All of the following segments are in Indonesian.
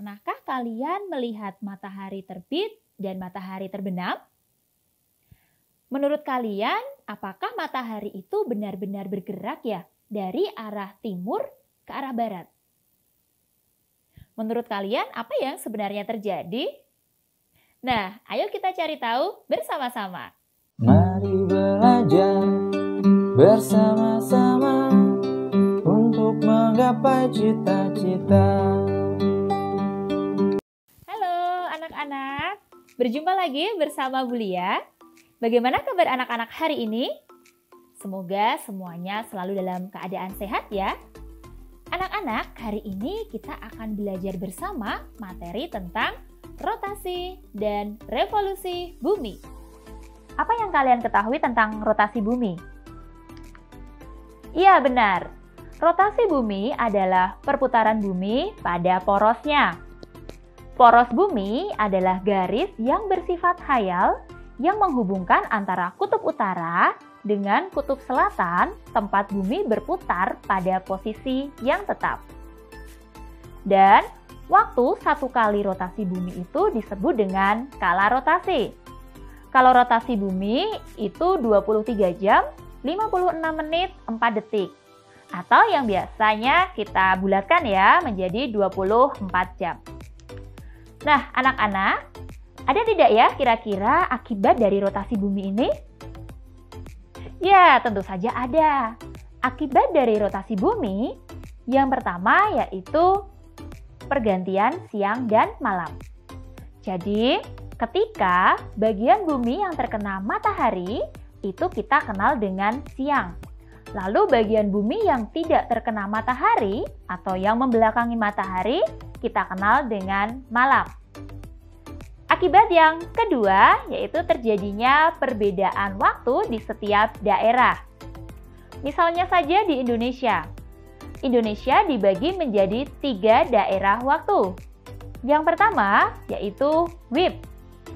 Pernahkah kalian melihat matahari terbit dan matahari terbenam? Menurut kalian, apakah matahari itu benar-benar bergerak ya dari arah timur ke arah barat? Menurut kalian, apa yang sebenarnya terjadi? Nah, ayo kita cari tahu bersama-sama. Mari belajar bersama-sama untuk menggapai cita-cita. Halo anak-anak, berjumpa lagi bersama Bu Lia. Bagaimana kabar anak-anak hari ini? Semoga semuanya selalu dalam keadaan sehat ya. Anak-anak, hari ini kita akan belajar bersama materi tentang rotasi dan revolusi bumi. Apa yang kalian ketahui tentang rotasi bumi? Iya, benar. Rotasi bumi adalah perputaran bumi pada porosnya. Poros bumi adalah garis yang bersifat khayal yang menghubungkan antara kutub utara dengan kutub selatan, tempat bumi berputar pada posisi yang tetap. Dan waktu satu kali rotasi bumi itu disebut dengan skala rotasi. Kalau rotasi bumi itu 23 jam, 56 menit, 4 detik. Atau yang biasanya kita bulatkan ya menjadi 24 jam. Nah, anak-anak, ada tidak ya kira-kira akibat dari rotasi bumi ini? Ya, tentu saja ada. Akibat dari rotasi bumi, yang pertama yaitu pergantian siang dan malam. Jadi, ketika bagian bumi yang terkena matahari, itu kita kenal dengan siang. Lalu bagian bumi yang tidak terkena matahari atau yang membelakangi matahari, kita kenal dengan malam. Akibat yang kedua yaitu terjadinya perbedaan waktu di setiap daerah. Misalnya saja di Indonesia. Indonesia dibagi menjadi 3 daerah waktu. Yang pertama yaitu WIB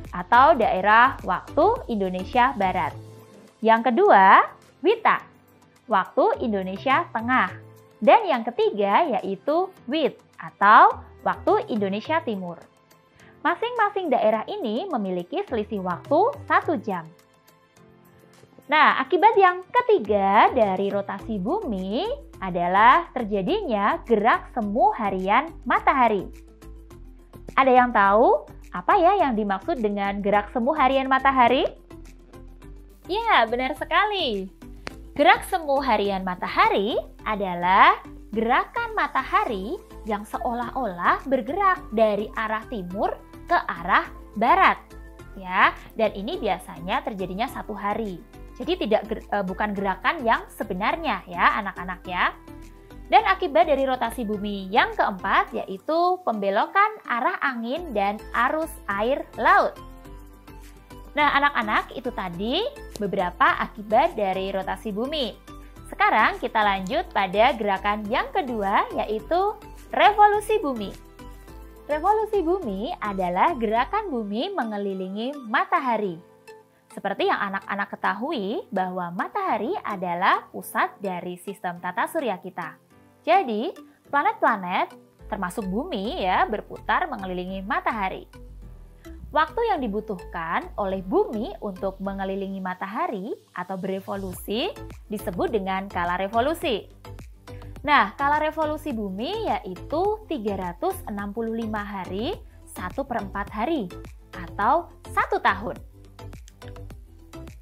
atau daerah waktu Indonesia Barat. Yang kedua, WITA, waktu Indonesia Tengah. Dan yang ketiga yaitu WIT atau waktu Indonesia Timur. Masing-masing daerah ini memiliki selisih waktu 1 jam. Nah, akibat yang ketiga dari rotasi bumi adalah terjadinya gerak semu harian matahari. Ada yang tahu apa ya yang dimaksud dengan gerak semu harian matahari? Ya, benar sekali. Gerak semu harian matahari adalah gerakan matahari yang seolah-olah bergerak dari arah timur ke arah barat, ya. Dan ini biasanya terjadinya 1 hari. Jadi bukan gerakan yang sebenarnya ya, anak-anak ya. Dan akibat dari rotasi bumi yang keempat yaitu pembelokan arah angin dan arus air laut. Nah, anak-anak, itu tadi beberapa akibat dari rotasi bumi. Sekarang kita lanjut pada gerakan yang kedua yaitu revolusi bumi. Revolusi bumi adalah gerakan bumi mengelilingi matahari. Seperti yang anak-anak ketahui bahwa matahari adalah pusat dari sistem tata surya kita. Jadi, planet-planet termasuk bumi ya berputar mengelilingi matahari. Waktu yang dibutuhkan oleh bumi untuk mengelilingi matahari atau berevolusi disebut dengan kala revolusi. Nah, kala revolusi bumi yaitu 365 hari 1/4 hari atau 1 tahun.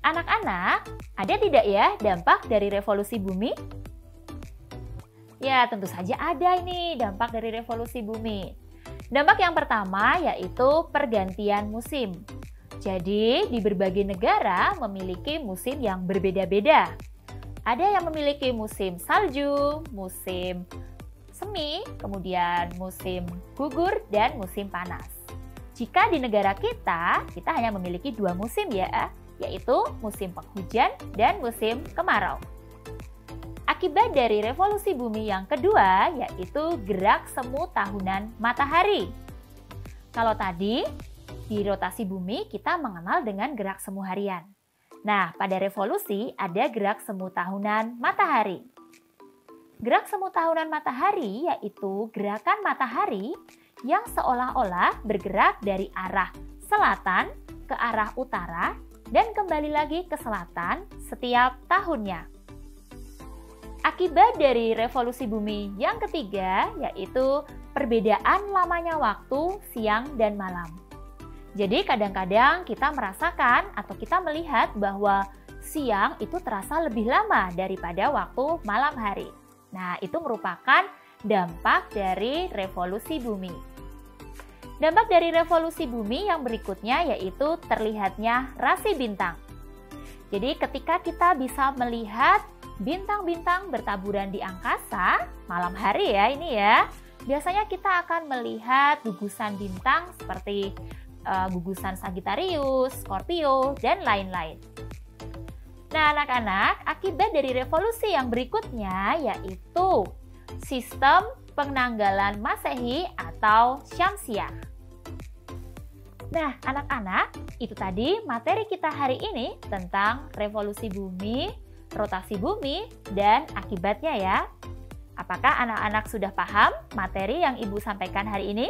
Anak-anak, ada tidak ya dampak dari revolusi bumi? Ya, tentu saja ada ini dampak dari revolusi bumi. Dampak yang pertama yaitu pergantian musim. Jadi, di berbagai negara memiliki musim yang berbeda-beda. Ada yang memiliki musim salju, musim semi, kemudian musim gugur, dan musim panas. Jika di negara kita hanya memiliki 2 musim ya, yaitu musim penghujan dan musim kemarau. Akibat dari revolusi bumi yang kedua yaitu gerak semu tahunan matahari. Kalau tadi di rotasi bumi kita mengenal dengan gerak semu harian. Nah, pada revolusi ada gerak semu tahunan matahari. Gerak semu tahunan matahari yaitu gerakan matahari yang seolah-olah bergerak dari arah selatan ke arah utara dan kembali lagi ke selatan setiap tahunnya. Akibat dari revolusi bumi yang ketiga yaitu perbedaan lamanya waktu siang dan malam. Jadi kadang-kadang kita merasakan atau kita melihat bahwa siang itu terasa lebih lama daripada waktu malam hari. Nah, itu merupakan dampak dari revolusi bumi. Dampak dari revolusi bumi yang berikutnya yaitu terlihatnya rasi bintang. Jadi ketika kita bisa melihat bintang-bintang bertaburan di angkasa, malam hari ya ini ya, biasanya kita akan melihat gugusan bintang seperti gugusan Sagittarius, Scorpio, dan lain-lain. Nah anak-anak, akibat dari revolusi yang berikutnya yaitu sistem penanggalan Masehi atau Syamsiah. Nah anak-anak, itu tadi materi kita hari ini tentang revolusi bumi, rotasi bumi, dan akibatnya ya. Apakah anak-anak sudah paham materi yang Ibu sampaikan hari ini?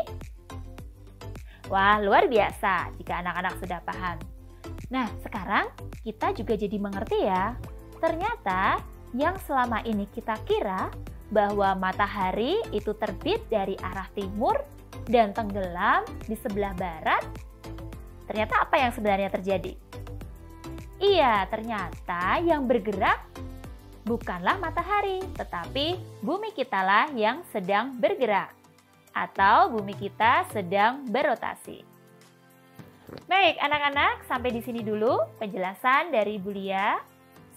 Wah, luar biasa jika anak-anak sudah paham. Nah, sekarang kita juga jadi mengerti ya. Ternyata yang selama ini kita kira bahwa matahari itu terbit dari arah timur dan tenggelam di sebelah barat. Ternyata apa yang sebenarnya terjadi? Iya, ternyata yang bergerak bukanlah matahari, tetapi bumi kitalah yang sedang bergerak. Atau bumi kita sedang berotasi. Baik, anak-anak, sampai di sini dulu penjelasan dari Bu Lia.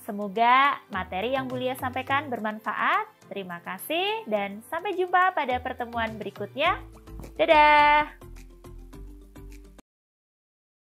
Semoga materi yang Bu Lia sampaikan bermanfaat. Terima kasih dan sampai jumpa pada pertemuan berikutnya. Dadah!